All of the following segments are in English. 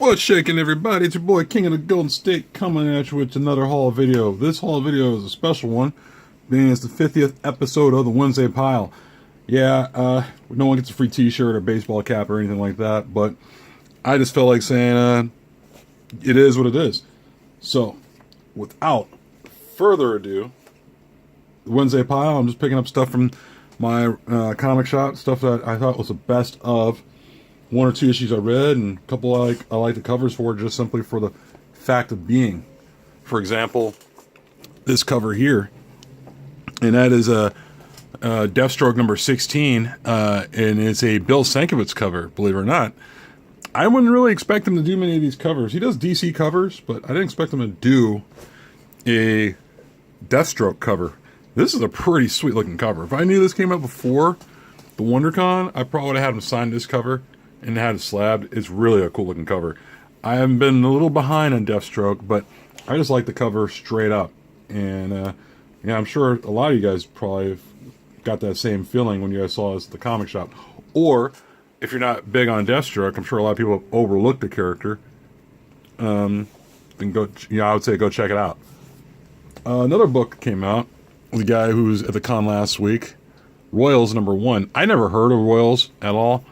What's shaking, everybody? It's your boy King of the Golden State coming at you with another haul video. This haul video is a special one, being it's the 50th episode of the Wednesday Pile. Yeah, no one gets a free t-shirt or baseball cap or anything like that, but I just felt like saying it is what it is. So, without further ado, the Wednesday Pile, I'm just picking up stuff from my comic shop, stuff that I thought was the best of one or two issues I read, and a couple I like the covers for, just simply for the fact of being. For example, this cover here, and that is a Deathstroke number 16, and it's a Bill Sienkiewicz cover, believe it or not. I wouldn't really expect him to do many of these covers. He does DC covers, but I didn't expect him to do a Deathstroke cover. This is a pretty sweet looking cover. If I knew this came out before the WonderCon, I probably would have had him sign this cover and had it slabbed. It's really a cool looking cover. I have been a little behind on Deathstroke, but I just like the cover straight up. And yeah, I'm sure a lot of you guys probably got that same feeling when you guys saw this at the comic shop. Or if you're not big on Deathstroke, I'm sure a lot of people have overlooked the character. Then go, I would say go check it out. Another book came out. The guy who was at the con last week, Royals number 1. I never heard of Royals at all.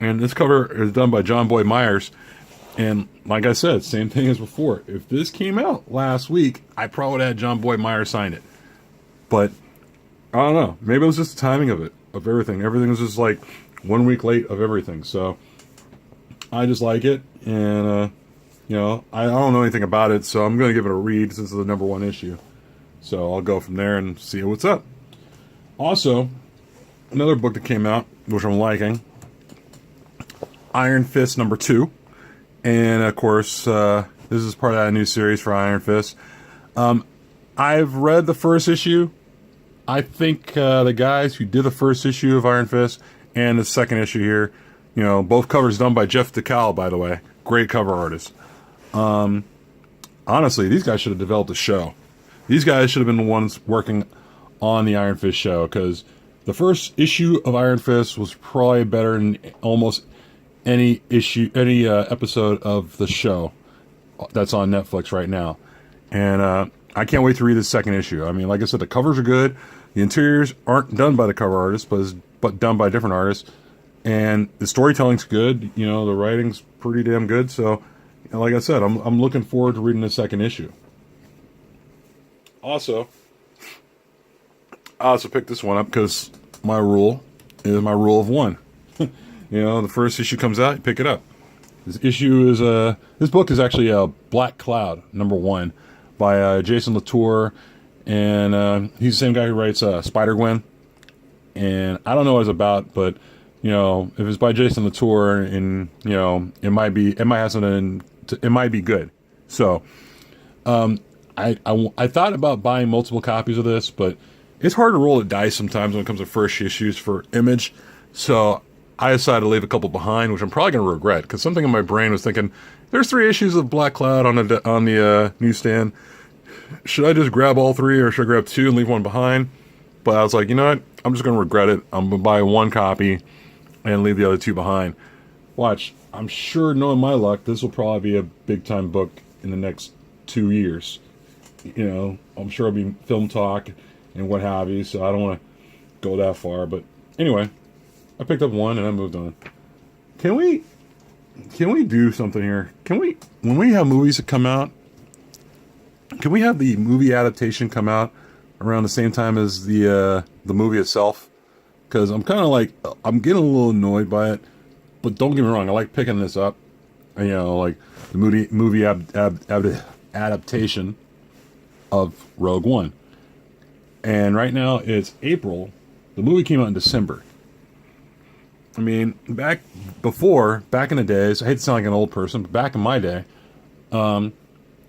And this cover is done by John Boy Myers. And like I said, same thing as before. If this came out last week, I probably would have had John Boy Myers sign it. But I don't know. Maybe it was just the timing of it, of everything. Everything was just like 1 week late of everything. So I just like it. And, you know, I don't know anything about it. So I'm going to give it a read since it's the number 1 issue. So I'll go from there and see what's up. Also, another book that came out, which I'm liking, Iron Fist number 2. And of course, this is part of that new series for Iron Fist. I've read the first issue. I think the guys who did the first issue of Iron Fist and the second issue here, you know, both covers done by Jeff DeCal, by the way. Great cover artist. Honestly, these guys should have developed a show. These guys should have been the ones working on the Iron Fist show, because the first issue of Iron Fist was probably better than almost any episode of the show that's on Netflix right now. And I can't wait to read the second issue. I mean, like I said, the covers are good. The interiors aren't done by the cover artist, but done by different artists. And the storytelling's good. You know, the writing's pretty damn good. So, you know, like I said, I'm looking forward to reading the second issue. Also, I also picked this one up because my rule is my rule of 1. You know, the first issue comes out, you pick it up. This issue is this book is actually Black Cloud number 1 by Jason Latour, and he's the same guy who writes Spider-Gwen. And I don't know what it's about, but you know, if it's by Jason Latour, and you know, it might have something. It might be good. So, I thought about buying multiple copies of this, but it's hard to roll the dice sometimes when it comes to first issues for Image. So I decided to leave a couple behind, which I'm probably going to regret, because something in my brain was thinking, there's 3 issues of Black Cloud on the newsstand. Should I just grab all 3, or should I grab 2 and leave 1 behind? But I was like, you know what? I'm just going to regret it. I'm going to buy 1 copy and leave the other 2 behind. Watch. I'm sure, knowing my luck, this will probably be a big-time book in the next 2 years. You know, I'm sure it'll be film talk and what have you, so I don't want to go that far. But anyway, I picked up 1 and I moved on. Can we do something here? When we have movies that come out, can we have the movie adaptation come out around the same time as the movie itself? Because I'm kind of like, I'm getting a little annoyed by it. But don't get me wrong, I like picking this up. You know, like the movie adaptation of Rogue One. And right now it's April. The movie came out in December. I mean, back in the days, I hate to sound like an old person, but back in my day, when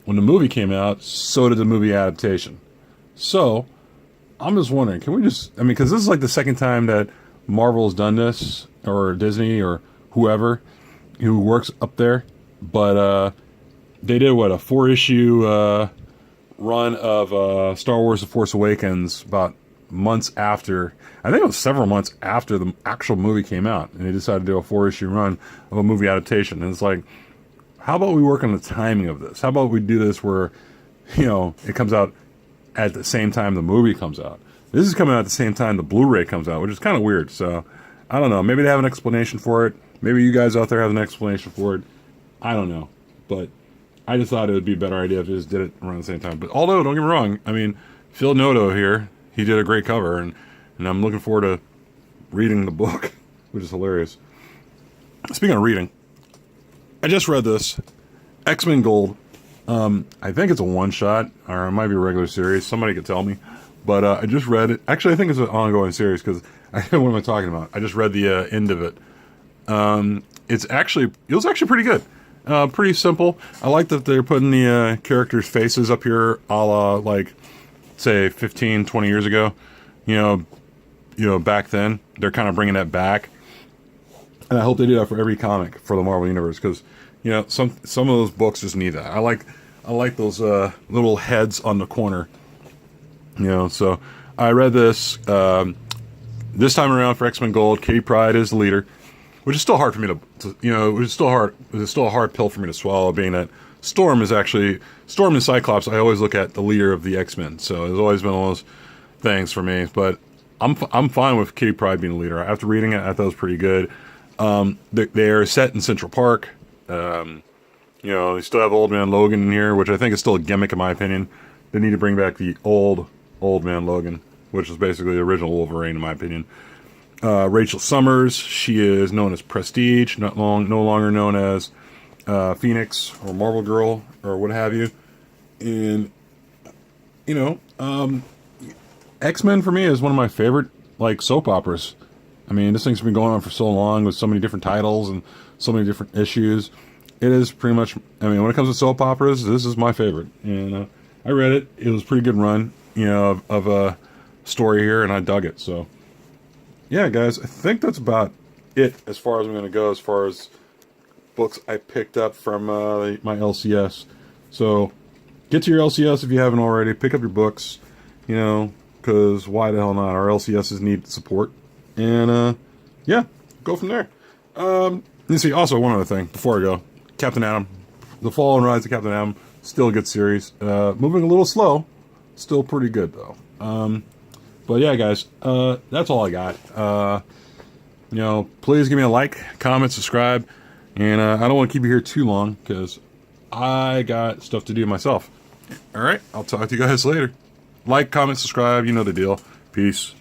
the movie came out, so did the movie adaptation. So, I'm just wondering, can we just, I mean, because this is like the second time that Marvel's done this, or Disney, or whoever who works up there, but they did, what, a 4-issue run of Star Wars The Force Awakens about months after, I think it was several months after the actual movie came out, and they decided to do a 4-issue run of a movie adaptation. And it's like, how about we work on the timing of this? How about we do this where, it comes out at the same time the movie comes out. This is coming out at the same time the Blu-ray comes out, which is kind of weird. So, I don't know. Maybe they have an explanation for it. Maybe you guys out there have an explanation for it. I don't know. But I just thought it would be a better idea if they just did it around the same time. But although, don't get me wrong, I mean, Phil Noto here, he did a great cover, and I'm looking forward to reading the book, which is hilarious. Speaking of reading, I just read this, X-Men Gold. I think it's a one-shot, or it might be a regular series. Somebody could tell me. But I just read it. Actually, I think it's an ongoing series, because what am I talking about? I just read the end of it. It was actually pretty good. Pretty simple. I like that they're putting the characters' faces up here, a la, like, say, 15, 20 years ago. Back then. They're kind of bringing that back. And I hope they do that for every comic for the Marvel Universe, because, some of those books just need that. I like those little heads on the corner. So I read this this time around for X-Men Gold. Kitty Pryde is the leader, which is still hard for me to it was still a hard pill for me to swallow, being that Storm and Cyclops, I always look at the leader of the X-Men. So it's always been one of those things for me. But I'm fine with Kitty Pryde being the leader. After reading it, I thought it was pretty good. They are set in Central Park. They still have Old Man Logan in here, which I think is still a gimmick in my opinion. They need to bring back the old Man Logan, which is basically the original Wolverine in my opinion. Rachel Summers, she is known as Prestige, no longer known as Phoenix or Marvel Girl or what have you. And X-Men for me is one of my favorite soap operas. I mean, this thing's been going on for so long with so many different titles and so many different issues. It is pretty much, when it comes to soap operas, this is my favorite. And I read it. It was a pretty good run, of a story here, and I dug it. So, yeah, guys, I think that's about it as far as I'm going to go as far as books I picked up from my LCS. So, get to your LCS if you haven't already. Pick up your books, because why the hell not? Our LCSs need support. And, yeah, go from there. You see, also one other thing before I go. Captain Atom. The Fall and Rise of Captain Atom. Still a good series. Moving a little slow. Still pretty good, though. But yeah, guys, that's all I got. Please give me a like, comment, subscribe. And I don't want to keep you here too long, because I got stuff to do myself. Alright, I'll talk to you guys later. Like, comment, subscribe, you know the deal. Peace.